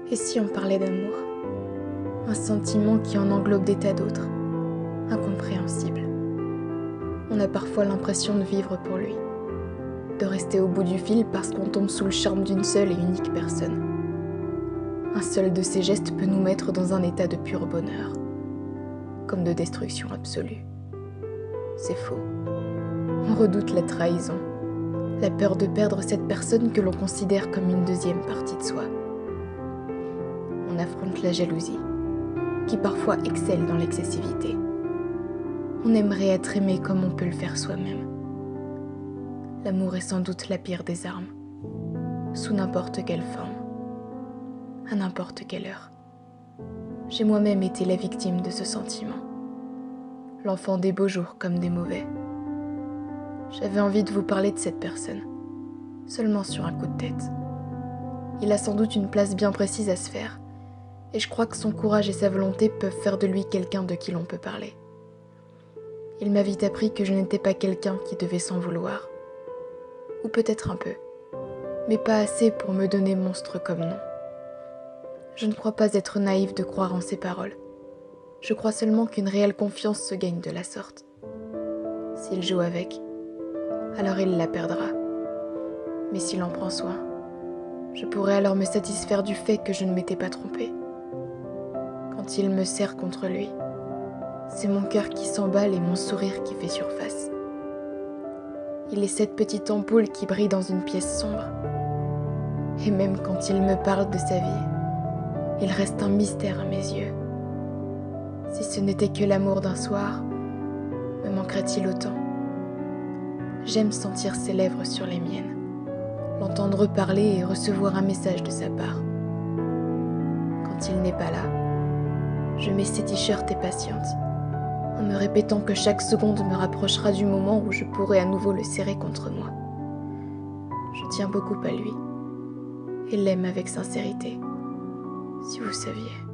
Et si on parlait d'amour? Un sentiment qui en englobe des tas d'autres, incompréhensibles. On a parfois l'impression de vivre pour lui, de rester au bout du fil parce qu'on tombe sous le charme d'une seule et unique personne. Un seul de ses gestes peut nous mettre dans un état de pur bonheur, comme de destruction absolue. C'est faux. On redoute la trahison, la peur de perdre cette personne que l'on considère comme une deuxième partie de soi. On affronte la jalousie, qui parfois excelle dans l'excessivité. On aimerait être aimé comme on peut le faire soi-même. L'amour est sans doute la pire des armes, sous n'importe quelle forme, à n'importe quelle heure. J'ai moi-même été la victime de ce sentiment, l'enfant des beaux jours comme des mauvais. J'avais envie de vous parler de cette personne, seulement sur un coup de tête. Il a sans doute une place bien précise à se faire, et je crois que son courage et sa volonté peuvent faire de lui quelqu'un de qui l'on peut parler. Il m'a vite appris que je n'étais pas quelqu'un qui devait s'en vouloir. Ou peut-être un peu, mais pas assez pour me donner monstre comme nom. Je ne crois pas être naïve de croire en ses paroles. Je crois seulement qu'une réelle confiance se gagne de la sorte. S'il joue avec, alors il la perdra. Mais s'il en prend soin, je pourrai alors me satisfaire du fait que je ne m'étais pas trompée. Quand il me serre contre lui, c'est mon cœur qui s'emballe et mon sourire qui fait surface. Il est cette petite ampoule qui brille dans une pièce sombre. Et même quand il me parle de sa vie, il reste un mystère à mes yeux. Si ce n'était que l'amour d'un soir, me manquerait-il autant? J'aime sentir ses lèvres sur les miennes, l'entendre parler et recevoir un message de sa part. Quand il n'est pas là, je mets ses t-shirts et patiente, en me répétant que chaque seconde me rapprochera du moment où je pourrai à nouveau le serrer contre moi. Je tiens beaucoup à lui, et l'aime avec sincérité, si vous saviez.